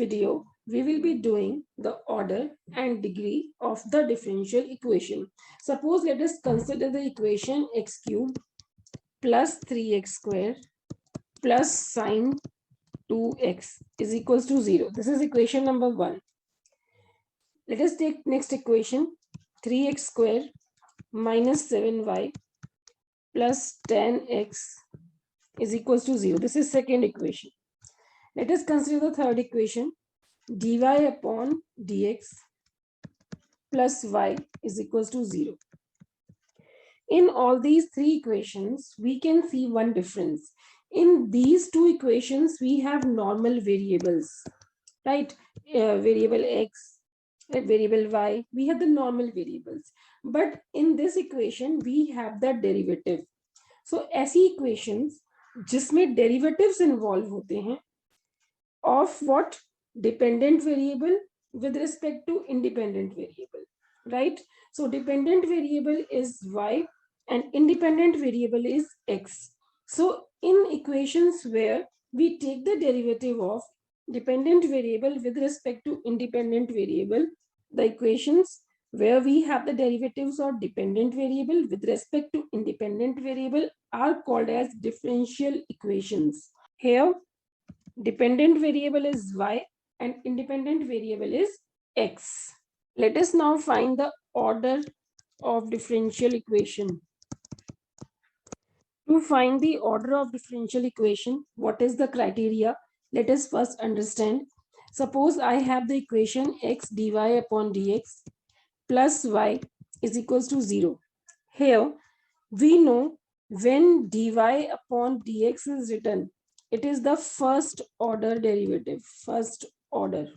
video, we will be doing the order and degree of the differential equation. Suppose let us consider the equation x cube plus 3x square plus sine 2x is equals to 0. This is equation number 1. Let us take next equation, 3x square minus 7y plus 10x is equals to 0. This is second equation. Let us consider the third equation, dy upon dx plus y is equals to 0. In all these three equations, we can see one difference. In these two equations, we have normal variables, right? Variable x, variable y, we have the normal variables. But in this equation, we have the derivative. So ऐसी equations जिसमें derivatives involve होते हैं of what? Dependent variable with respect to independent variable, right? So dependent variable is y and independent variable is x. So in equations where we take the derivative of dependent variable with respect to independent variable, the equations where we have the derivatives of dependent variable with respect to independent variable are called as differential equations. Here, dependent variable is y and independent variable is x. Let us now find the order of differential equation. To find the order of differential equation, what is the criteria? Let us first understand. Suppose I have the equation x dy upon dx plus y is equals to 0. Here, we know when dy upon dx is written, it is the first order derivative, first order.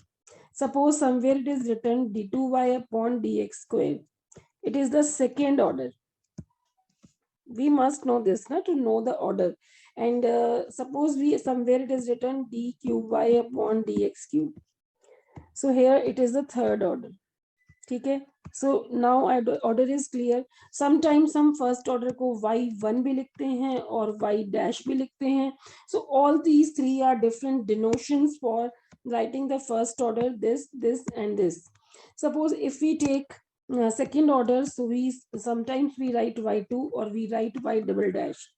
Suppose somewhere it is written d2y upon dx square. It is the second order. We must know this to know the order. And suppose somewhere it is written d cube y upon dx cube. So here it is the third order. Okay. So now order is clear. Sometimes हम first order को y1 भी लिखते हैं और y dash भी लिखते हैं. So all these three are different denotions for writing the first order, this and this. Suppose if we take second order, so sometimes we write y2 or we write y double dash.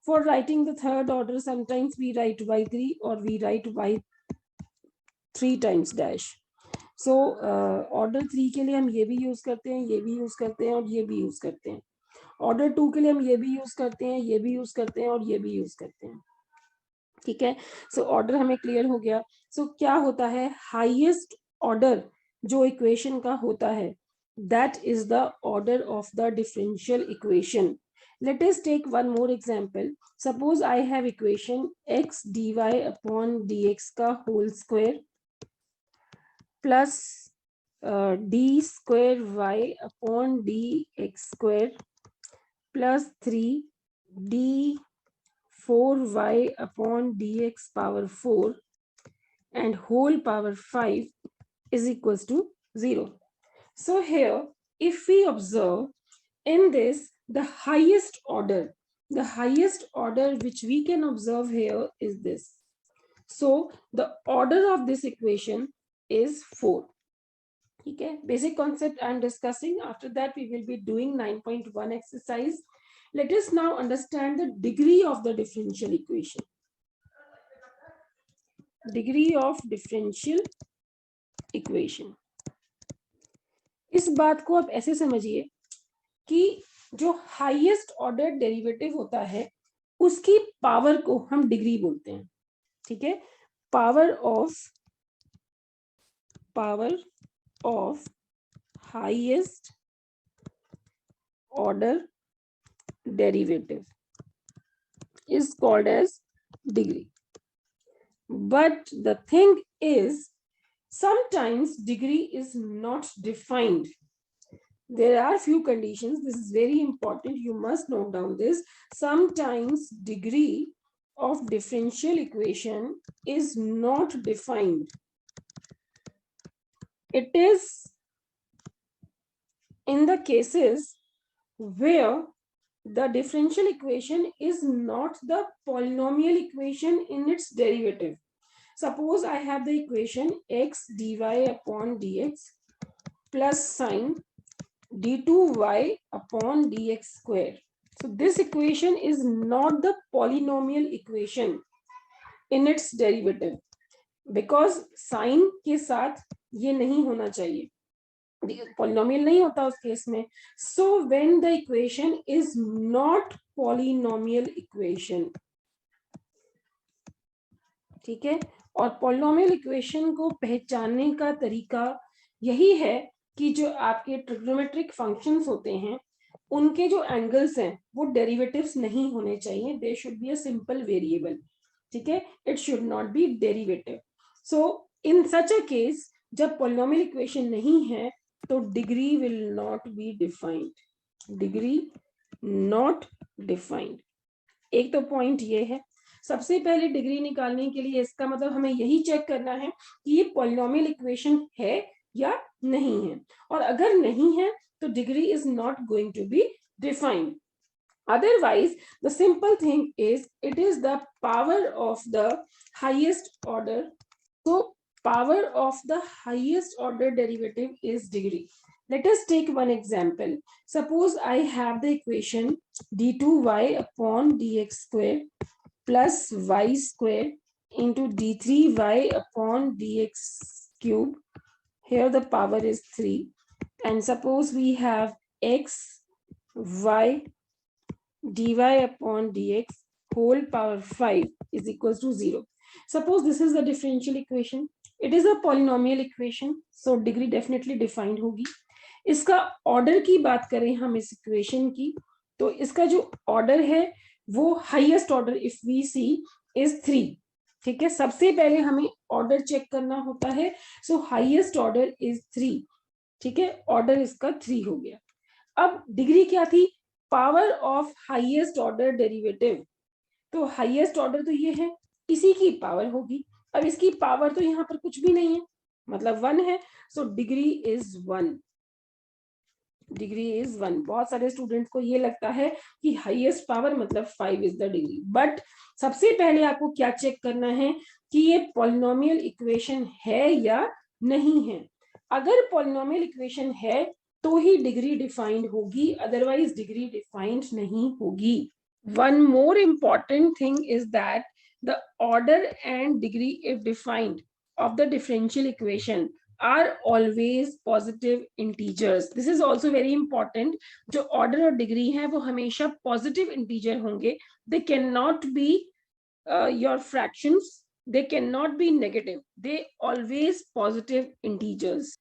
For writing the third order, sometimes we write y3 or we write y3 times dash. So order 3 के लिए हम ये भी use करते हैं, ये भी use करते हैं और ये भी यूज करते हैं. ऑर्डर 2 के लिए हम ये भी यूज करते हैं, ये भी यूज करते हैं और ये भी यूज करते हैं. ठीक है. सो ऑर्डर हमें क्लियर हो गया. सो क्या होता है, हाईएस्ट ऑर्डर जो इक्वेशन का होता है, that is the order of the differential equation. Let us take one more example. Suppose I have equation x dy upon dx का whole square plus d square y upon dx square plus 3 d 4y upon dx power 4 and whole power 5 is equals to 0. So here, if we observe in this, the highest order which we can observe here is this. So the order of this equation is 4. Okay, basic concept I am discussing. After that we will be doing 9.1 exercise. Let us now understand the degree of the differential equation. Degree of differential equation. इस बात को आप ऐसे समझिए कि जो highest order derivative होता है उसकी पावर को हम डिग्री बोलते हैं. ठीक है, power of highest order derivative is called as degree. But the thing is, sometimes degree is not defined. There are few conditions. This is very important. You must note down this. Sometimes degree of differential equation is not defined. It is in the cases where the differential equation is not the polynomial equation in its derivative. Suppose I have the equation x dy upon dx plus sine d2y upon dx square. So this equation is not the polynomial equation in its derivative, because sine के साथ ये नहीं होना चाहिए, polynomial नहीं होता उस case में. So when the equation is not polynomial equation, ठीक है, और polynomial equation को पहचानने का तरीका यही है कि जो आपके ट्रिग्नोमेट्रिक फंक्शंस होते हैं उनके जो एंगल्स हैं वो डेरिवेटिव्स नहीं होने चाहिए. They should be a simple variable. ठीक है, it should not be derivative. So in such a case जब पॉलिनोमियल इक्वेशन नहीं है तो degree will not be defined. Degree not defined. एक तो पॉइंट ये है. सबसे पहले डिग्री निकालने के लिए इसका मतलब हमें यही चेक करना है कि ये पॉलिनोमियल इक्वेशन है या नहीं है, और अगर नहीं है तो degree is not going to be defined. Otherwise, the simple thing is it is the power of the highest order. So, power of the highest order derivative is degree. Let us take one example. Suppose I have the equation d2y upon dx square plus y square into d3y upon dx cube. Here the power is 3. And suppose we have x, y, dy upon dx whole power 5 is equals to 0. Suppose this is the differential equation. It is a polynomial equation, so degree definitely defined होगी. इसका order की बात करें हम इस equation की, तो इसका जो ऑर्डर है वो highest order if we see is 3. ठीक है, सबसे पहले हमें ऑर्डर चेक करना होता है. सो हाईएस्ट ऑर्डर इज 3. ठीक है, ऑर्डर इसका 3 हो गया. अब डिग्री क्या थी? Power of highest order derivative. तो हाईएस्ट ऑर्डर तो ये है, इसी की पावर होगी. अब इसकी पावर तो यहाँ पर कुछ भी नहीं है, मतलब 1 है. So degree is 1. Degree is 1. बहुत सारे स्टूडेंट को ये लगता है कि हाईएस्ट पावर मतलब 5 इज द डिग्री. बट सबसे पहले आपको क्या चेक करना है कि ये पॉलिनोमियल इक्वेशन है या नहीं है. अगर पॉलिनोमियल इक्वेशन है तो ही डिग्री डिफाइंड होगी, अदरवाइज डिग्री डिफाइंड नहीं होगी. One more important thing is that the order and degree if defined of the differential equation are always positive integers. This is also very important. जो order और degree है वो हमेशा positive integer होंगे. They cannot be your fractions. They cannot be negative. They always positive integers.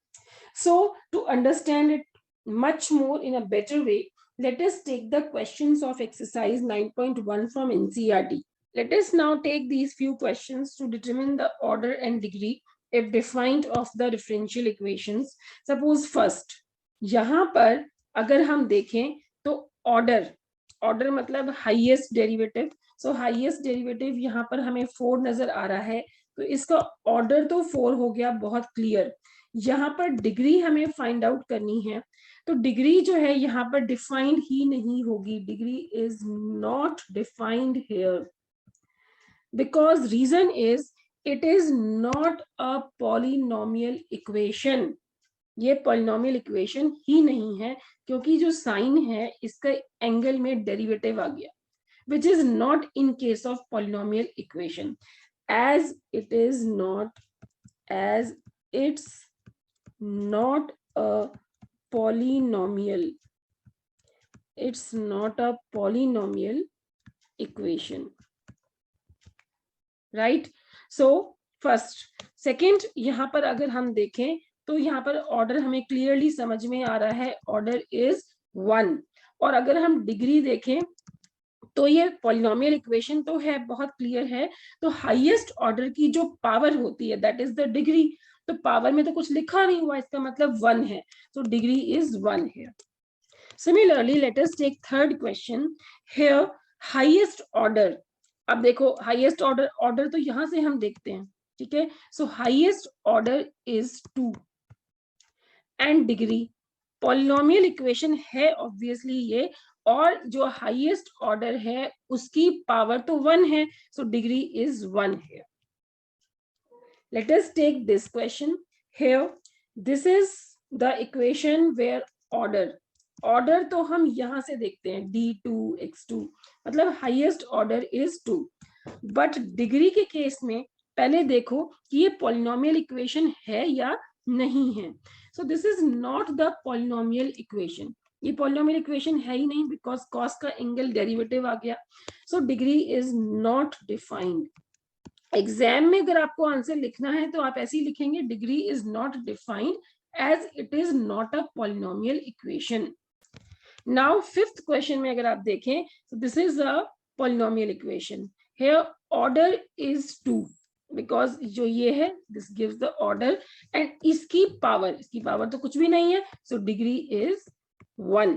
So to understand it much more in a better way, let us take the questions of exercise 9.1 from NCERT. Let us now take these few questions to determine the order and degree if defined of the differential equations. Suppose first, यहाँ पर अगर हम देखें तो order मतलब highest derivative. So highest derivative यहाँ पर हमें 4 नजर आ रहा है, तो इसका order तो 4 हो गया, बहुत clear. यहाँ पर डिग्री हमें फाइंड आउट करनी है, तो डिग्री जो है यहाँ पर डिफाइंड ही नहीं होगी. Degree is not defined here because reason is it is not a polynomial equation. ये polynomial equation ही नहीं है, क्योंकि जो साइन है इसका एंगल में डेरिवेटिव आ गया, which is not in case of polynomial equation, as it's not a polynomial. It's not a polynomial equation. Right. So first. Second, यहाँ पर अगर हम देखें तो यहाँ पर ऑर्डर हमें क्लियरली समझ में आ रहा है, ऑर्डर इज 1. और अगर हम डिग्री देखें तो ये पॉलिनोमियल इक्वेशन तो है, बहुत क्लियर है. तो हाईएस्ट ऑर्डर की जो पावर होती है दैट इज द डिग्री. तो पावर में तो कुछ लिखा नहीं हुआ, इसका मतलब 1 है. तो degree is 1 here. Similarly let us take third question. Here highest order. अब देखो हाईएस्ट ऑर्डर तो यहां से हम देखते हैं. ठीक है, सो highest order is 2 and degree polynomial equation है ऑब्वियसली ये, और जो हाईएस्ट ऑर्डर है उसकी पावर तो 1 है. सो डिग्री इज 1 है. Let us take this question. Here, this is the equation where order तो हम यहां से देखते हैं d2 x2, मतलब highest order is 2, but degree के केस में पहले देखो कि ये पॉलिनोमियल इक्वेशन है या नहीं है. So this is not the polynomial equation. ये पॉलिनोमियल इक्वेशन है ही नहीं बिकॉज कॉस का एंगल डेरिवेटिव आ गया. सो degree is not defined. Exam में अगर आपको आंसर लिखना है तो आप ऐसे ही लिखेंगे, degree is not defined as it is not a polynomial equation. Now fifth question में अगर आप देखें तो this is a polynomial equation. Here order is 2 because जो ये है this gives the order and इसकी पावर तो कुछ भी नहीं है. So degree is 1.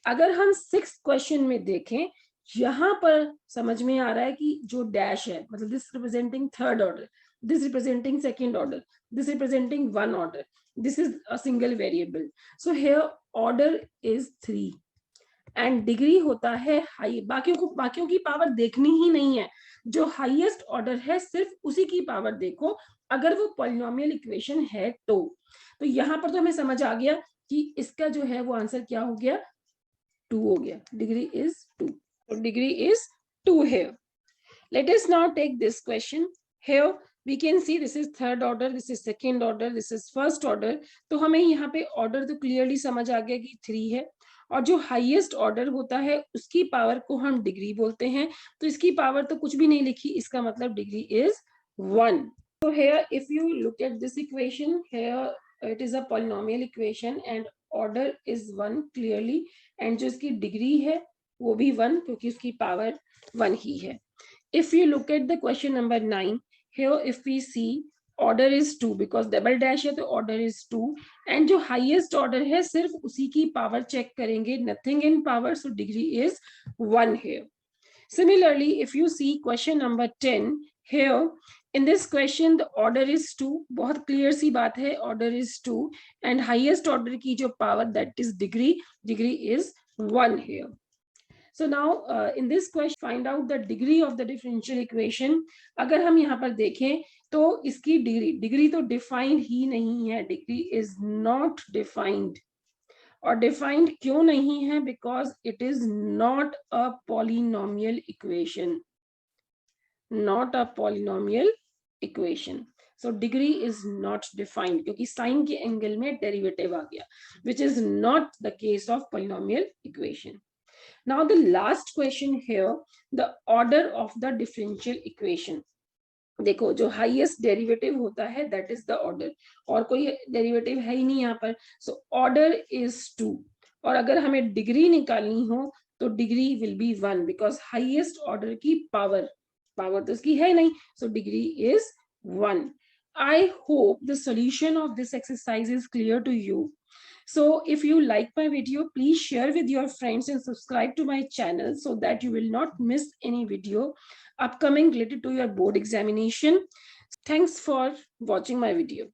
अगर हम सिक्स क्वेश्चन में देखें, यहां पर समझ में आ रहा है कि जो डैश है, मतलब this representing third order, this representing second order, this representing one order, this is a single variable. So here order is 3 and degree होता है हाई. बाकियों की पावर देखनी ही नहीं है. जो हाईएस्ट ऑर्डर है सिर्फ उसी की पावर देखो अगर वो पॉलिनोमियल इक्वेशन है तो यहां पर तो हमें समझ आ गया कि इसका जो है वो आंसर क्या हो गया, 2 हो गया. Degree is 2. So degree is 2 here. Let us now take this question. Here we can see this is third order, this is second order, this is first order. तो हमें यहाँ पे order तो clearly समझ आ गया कि 3 है. और जो highest order होता है उसकी पावर को हम डिग्री बोलते हैं. तो इसकी पावर तो कुछ भी नहीं लिखी, इसका मतलब degree is 1. So here if you look at this equation, here it is a polynomial equation and order is 1 clearly, and जो इसकी डिग्री है वो भी 1 क्योंकि उसकी पावर 1 ही है. If you look at the question number 9, here if we see order is 2 because double dash है तो order is 2 and जो highest order है सिर्फ उसी की पावर चेक करेंगे, nothing in power, so degree is 1 here. Similarly, if you see question number 10, here in this question the order is 2. बहुत clear सी बात है, order is 2 and highest order की जो power that is degree is 1 here. So now in this question find out the degree of the differential equation. अगर हम यहाँ पर देखें तो इसकी डिग्री तो डिफाइंड ही नहीं है. Degree is not defined. और डिफाइंड क्यों नहीं है? Because it is not a polynomial equation. Not a polynomial equation. So degree is not defined क्योंकि साइन के एंगल में डेरिवेटिव आ गया, which is not the case of polynomial equation. Now the last question here, the order of the differential equation. देखो जो highest derivative होता है that is the order, और कोई डेरिवेटिव है ही नहीं यहाँ पर. सो ऑर्डर इज 2 और अगर हमें डिग्री निकालनी हो तो degree will be 1 because highest order की पावर तो इसकी है नहीं. सो degree is 1. I hope the solution of this exercise is clear to you. So if you like my video, please share with your friends and subscribe to my channel so that you will not miss any video upcoming related to your board examination. Thanks for watching my video.